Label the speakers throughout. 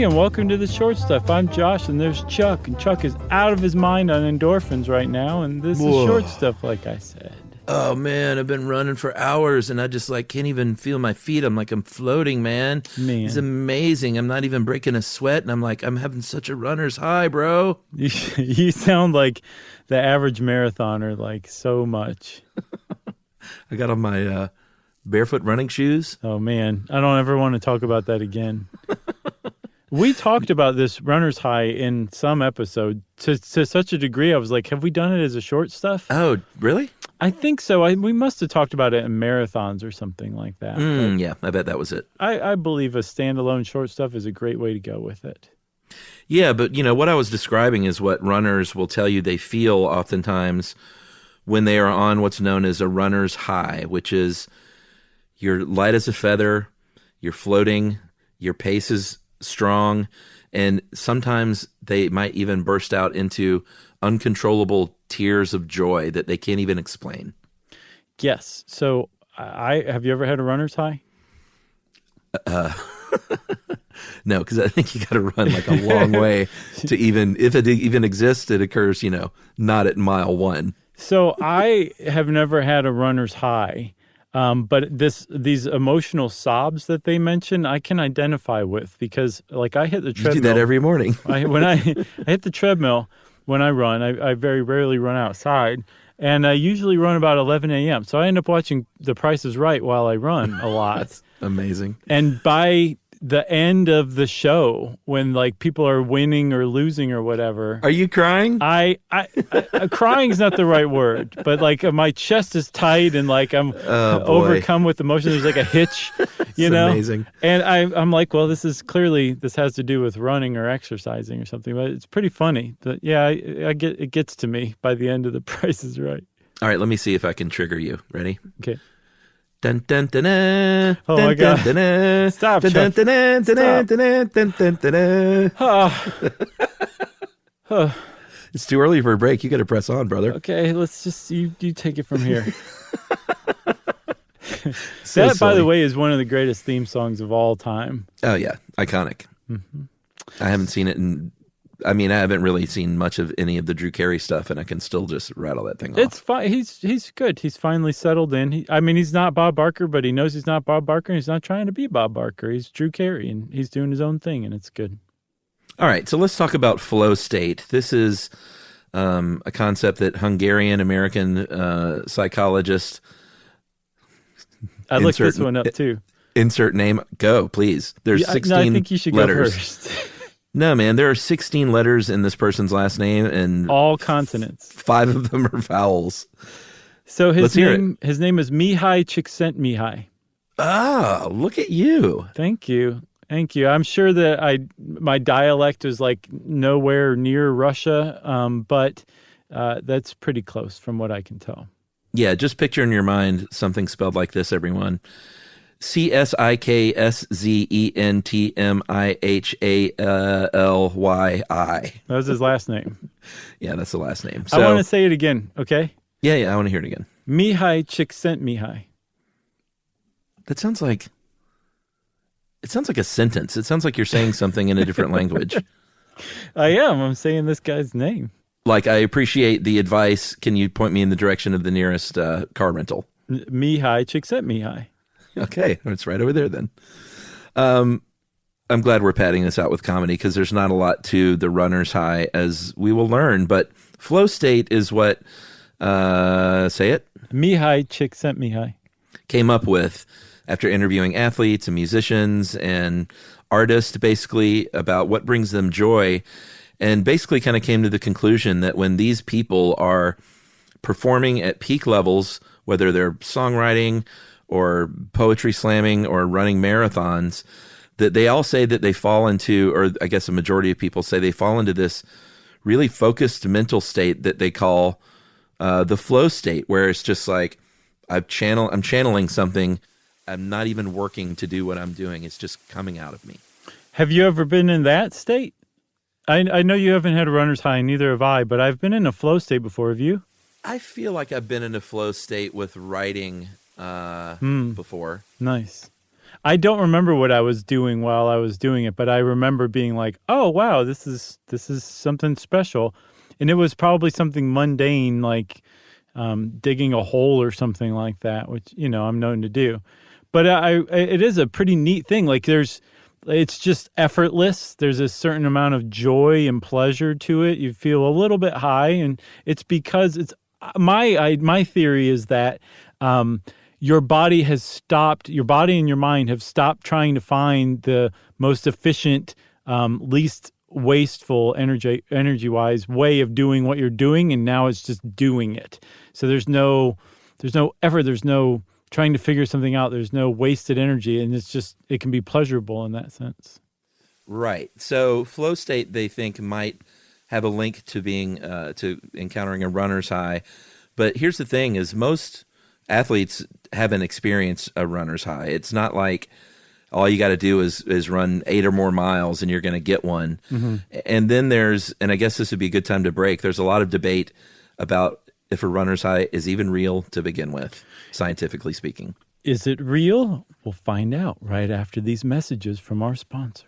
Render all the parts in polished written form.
Speaker 1: everybody, and welcome to the Short Stuff. I'm Josh, and there's Chuck, and Chuck is out of his mind on endorphins right now, and this is Short Stuff, like I said.
Speaker 2: Oh, man, I've been running for hours, and I just, can't even feel my feet. I'm floating, man. It's amazing. I'm not even breaking a sweat, and I'm having such a runner's high, bro.
Speaker 1: You sound like the average marathoner, so much.
Speaker 2: I got on my barefoot running shoes.
Speaker 1: Oh, man. I don't ever want to talk about that again. We talked about this runner's high in some episode to such a degree. I was like, have we done it as a Short Stuff?
Speaker 2: Oh, really?
Speaker 1: I think so. We must have talked about it in marathons or something like that.
Speaker 2: Yeah, I bet that was it.
Speaker 1: I believe a standalone Short Stuff is a great way to go with it.
Speaker 2: Yeah, but what I was describing is what runners will tell you they feel oftentimes when they are on what's known as a runner's high, which is you're light as a feather, you're floating, your pace is strong, and sometimes they might even burst out into uncontrollable tears of joy that they can't even explain.
Speaker 1: Yes. So have you ever had a runner's high?
Speaker 2: No, because I think you got to run a long way to even, if it even exists, it occurs, not at mile 1.
Speaker 1: So I have never had a runner's high. But these emotional sobs that they mention, I can identify with because, I hit the treadmill.
Speaker 2: You do that every morning.
Speaker 1: I hit the treadmill when I run. I very rarely run outside, and I usually run about 11 a.m. So I end up watching The Price is Right while I run a lot.
Speaker 2: That's amazing.
Speaker 1: And by the end of the show, when people are winning or losing or whatever,
Speaker 2: are you crying?
Speaker 1: I crying is not the right word, but my chest is tight and I'm overcome with emotion. There's a hitch,
Speaker 2: amazing.
Speaker 1: And I'm well, this has to do with running or exercising or something. But it's pretty funny. But yeah, it gets to me by the end of The Price is Right.
Speaker 2: All right, let me see if I can trigger you. Ready?
Speaker 1: Okay.
Speaker 2: Dun, dun, dun, dun,
Speaker 1: oh
Speaker 2: dun,
Speaker 1: my God!
Speaker 2: Dun, dun,
Speaker 1: Stop!
Speaker 2: Dun, dun, dun, dun, dun, dun, dun, dun, dun. It's too early for a break. You got to press on, brother.
Speaker 1: Okay, let's just you take it from here. That, by the way, is one of the greatest theme songs of all time.
Speaker 2: Oh yeah, iconic. Mm-hmm. I haven't seen it I haven't really seen much of any of the Drew Carey stuff, and I can still just rattle that thing off.
Speaker 1: It's fine. He's good. He's finally settled in. He's not Bob Barker, but he knows he's not Bob Barker, and he's not trying to be Bob Barker. He's Drew Carey, and he's doing his own thing, and it's good.
Speaker 2: All right, so let's talk about flow state. This is a concept that Hungarian-American psychologist...
Speaker 1: I looked this one up, too.
Speaker 2: Insert name. Go, please. There's 16 letters.
Speaker 1: I think you should go first.
Speaker 2: No, man, there are 16 letters in this person's last name, and
Speaker 1: all consonants. 5
Speaker 2: of them are vowels.
Speaker 1: So his name is Mihai Csikszentmihalyi.
Speaker 2: Ah, look at you.
Speaker 1: Thank you. I'm sure that my dialect is nowhere near Russia, but that's pretty close from what I can tell.
Speaker 2: Yeah, just picture in your mind something spelled like this, everyone. Csikszentmihalyi.
Speaker 1: That was his last name.
Speaker 2: Yeah, that's the last name. So,
Speaker 1: I want to say it again, okay?
Speaker 2: Yeah, I want to hear it again.
Speaker 1: Mihai Csikszentmihalyi.
Speaker 2: That sounds like a sentence. It sounds like you're saying something in a different language.
Speaker 1: I am. I'm saying this guy's name.
Speaker 2: I appreciate the advice. Can you point me in the direction of the nearest car rental?
Speaker 1: Mihai Csikszentmihalyi.
Speaker 2: Okay, it's right over there then. I'm glad we're padding this out with comedy because there's not a lot to the runner's high, as we will learn. But flow state is what, say it?
Speaker 1: Mihai Csikszentmihalyi
Speaker 2: came up with after interviewing athletes and musicians and artists, basically about what brings them joy, and basically kind of came to the conclusion that when these people are performing at peak levels, whether they're songwriting or poetry slamming or running marathons, that they all say that they fall into, or I guess a majority of people say they fall into this really focused mental state that they call the flow state, where it's just I'm channeling something. I'm not even working to do what I'm doing. It's just coming out of me.
Speaker 1: Have you ever been in that state? I know you haven't had a runner's high, neither have I, but I've been in a flow state before. Have you?
Speaker 2: I feel like I've been in a flow state with writing before.
Speaker 1: Nice. I don't remember what I was doing while I was doing it, but I remember being like, "Oh wow, this is something special," and it was probably something mundane like digging a hole or something like that, which I'm known to do. But it is a pretty neat thing. Like it's just effortless. There's a certain amount of joy and pleasure to it. You feel a little bit high, and it's because it's my theory is that your body and your mind have stopped trying to find the most efficient, least wasteful energy-wise way of doing what you're doing, and now it's just doing it. So there's no effort, there's no trying to figure something out, there's no wasted energy, and it can be pleasurable in that sense.
Speaker 2: Right. So flow state, they think, might have a link to being to encountering a runner's high. But here's the thing: is most athletes haven't experienced a runner's high. It's not like all you got to do is run 8 or more miles and you're going to get one. Mm-hmm. And then and I guess this would be a good time to break. There's a lot of debate about if a runner's high is even real to begin with, scientifically speaking.
Speaker 1: Is it real? We'll find out right after these messages from our sponsor.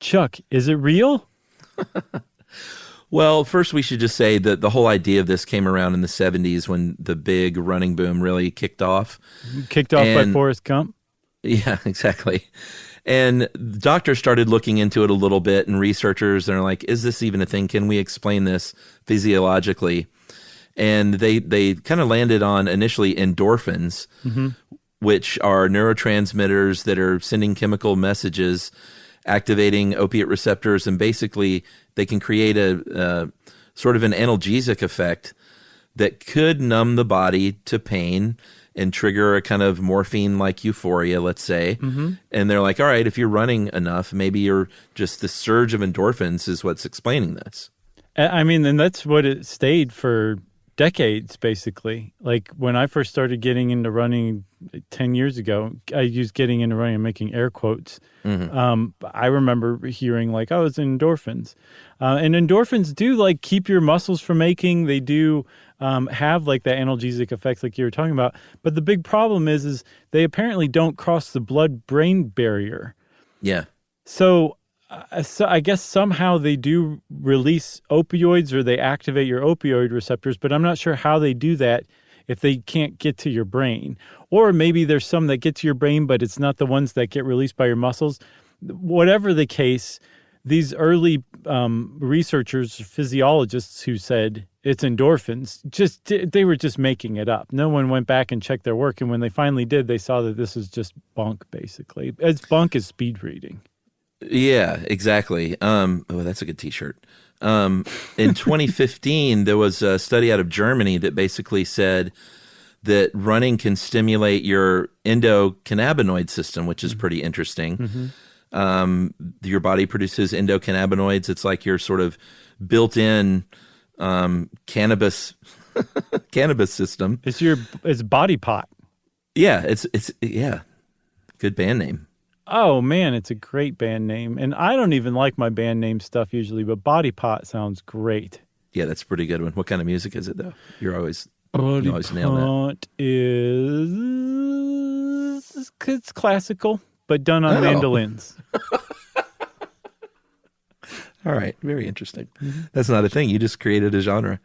Speaker 1: Chuck, is it real?
Speaker 2: Well, first we should just say that the whole idea of this came around in the 70s when the big running boom really kicked off.
Speaker 1: By Forrest Gump?
Speaker 2: Yeah, exactly. And doctors started looking into it a little bit, and researchers are like, is this even a thing? Can we explain this physiologically? And they kind of landed on initially endorphins, mm-hmm. which are neurotransmitters that are sending chemical messages, activating opiate receptors, and basically they can create a sort of an analgesic effect that could numb the body to pain and trigger a kind of morphine-like euphoria, let's say. Mm-hmm. And they're like, all right, if you're running enough, maybe you're just the surge of endorphins is what's explaining this.
Speaker 1: I mean, and that's what it stayed for decades, basically. Like when I first started getting into running 10 years ago, I used getting into running and making air quotes. Mm-hmm. I remember hearing like, oh, it's endorphins. And endorphins do like keep your muscles from aching. They do have like that analgesic effect like you were talking about. But the big problem is they apparently don't cross the blood-brain barrier.
Speaker 2: Yeah.
Speaker 1: So I guess somehow they do release opioids or they activate your opioid receptors, but I'm not sure how they do that if they can't get to your brain. Or maybe there's some that get to your brain, but it's not the ones that get released by your muscles. Whatever the case, these early researchers, physiologists who said it's endorphins, they were just making it up. No one went back and checked their work, and when they finally did, they saw that this is just bunk, basically. As bunk as speed reading.
Speaker 2: Yeah, exactly. That's a good T-shirt. In 2015, there was a study out of Germany that basically said that running can stimulate your endocannabinoid system, which is pretty interesting. Mm-hmm. Your body produces endocannabinoids. It's like your sort of built-in cannabis system.
Speaker 1: It's body pot.
Speaker 2: Yeah, it's good band name.
Speaker 1: Oh, man, it's a great band name. And I don't even like my band name stuff usually, but Body Pot sounds great.
Speaker 2: Yeah, that's a pretty good one. What kind of music is it, though? You always nail that.
Speaker 1: It's classical, but done on mandolins.
Speaker 2: All right, very interesting. Mm-hmm. That's not a thing. You just created a genre.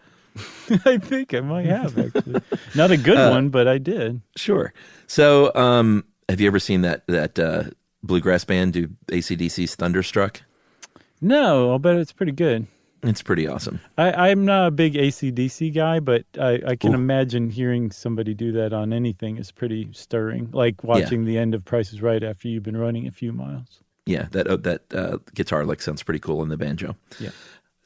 Speaker 1: I think I might have, actually. Not a good one, but I did.
Speaker 2: Sure. So have you ever seen that bluegrass band do AC/DC's Thunderstruck?
Speaker 1: No, I'll bet it's pretty good.
Speaker 2: It's pretty awesome.
Speaker 1: I'm not a big AC/DC guy, but I can imagine hearing somebody do that on anything is pretty stirring, like watching the end of Price is Right after you've been running a few miles.
Speaker 2: Yeah, that guitar lick sounds pretty cool in the banjo.
Speaker 1: Yeah.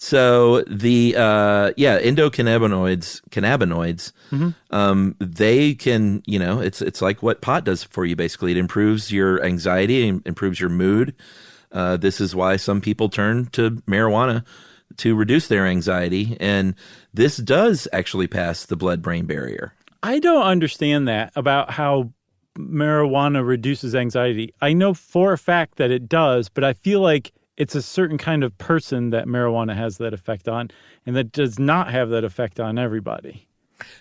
Speaker 2: So the endocannabinoids, they can, it's like what pot does for you. Basically, it improves your anxiety and improves your mood. This is why some people turn to marijuana to reduce their anxiety, and this does actually pass the blood-brain barrier.
Speaker 1: I don't understand that about how marijuana reduces anxiety. I know for a fact that it does, but I feel like it's a certain kind of person that marijuana has that effect on, and that does not have that effect on everybody.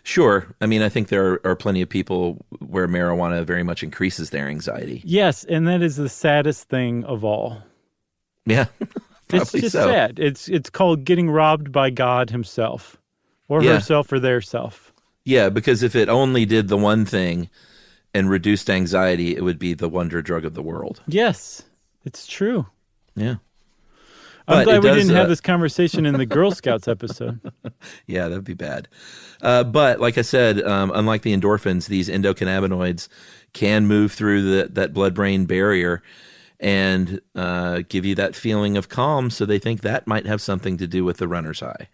Speaker 2: Sure. I mean, I think there are plenty of people where marijuana very much increases their anxiety.
Speaker 1: Yes, and that is the saddest thing of all.
Speaker 2: Yeah,
Speaker 1: it's just
Speaker 2: so.
Speaker 1: sad. It's called getting robbed by God himself, or herself, or their self.
Speaker 2: Yeah, because if it only did the one thing and reduced anxiety, it would be the wonder drug of the world.
Speaker 1: Yes, it's true.
Speaker 2: Yeah.
Speaker 1: I'm glad we didn't have this conversation in the Girl Scouts episode.
Speaker 2: Yeah, that'd be bad. But like I said, unlike the endorphins, these endocannabinoids can move through that blood-brain barrier and give you that feeling of calm. So they think that might have something to do with the runner's high.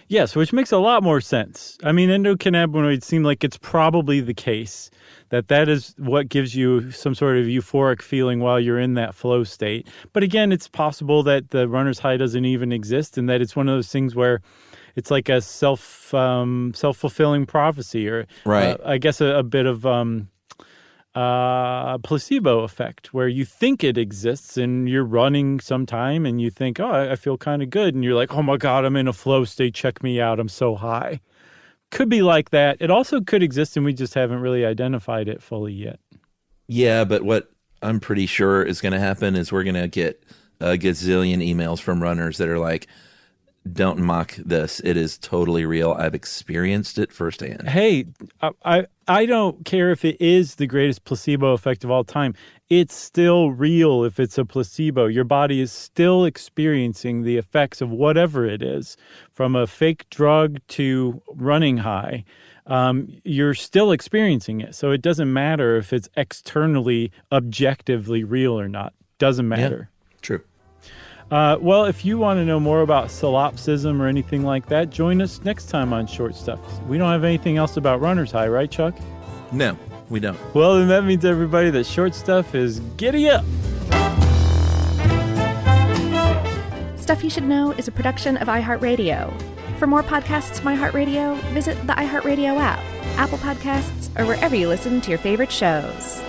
Speaker 1: Yes, which makes a lot more sense. I mean, endocannabinoids seem like it's probably the case that is what gives you some sort of euphoric feeling while you're in that flow state. But again, it's possible that the runner's high doesn't even exist, and that it's one of those things where it's like a self-fulfilling prophecy, or
Speaker 2: right.
Speaker 1: I guess a bit of placebo effect, where you think it exists and you're running sometime and you think, oh, I feel kind of good. And you're like, oh my God, I'm in a flow state. Check me out. I'm so high. Could be like that. It also could exist and we just haven't really identified it fully yet.
Speaker 2: Yeah, but what I'm pretty sure is going to happen is we're going to get a gazillion emails from runners that are like, don't mock this. It is totally real. I've experienced it firsthand.
Speaker 1: Hey, I don't care if it is the greatest placebo effect of all time. It's still real if it's a placebo. Your body is still experiencing the effects of whatever it is, from a fake drug to running high. You're still experiencing it. So it doesn't matter if it's externally, objectively real or not. Doesn't matter.
Speaker 2: Yeah, true.
Speaker 1: Well, if you want to know more about solipsism or anything like that, join us next time on Short Stuff. We don't have anything else about runner's high, right, Chuck?
Speaker 2: No, we don't.
Speaker 1: Well, then that means, everybody, that Short Stuff is giddy up.
Speaker 3: Stuff You Should Know is a production of iHeartRadio. For more podcasts from iHeartRadio, visit the iHeartRadio app, Apple Podcasts, or wherever you listen to your favorite shows.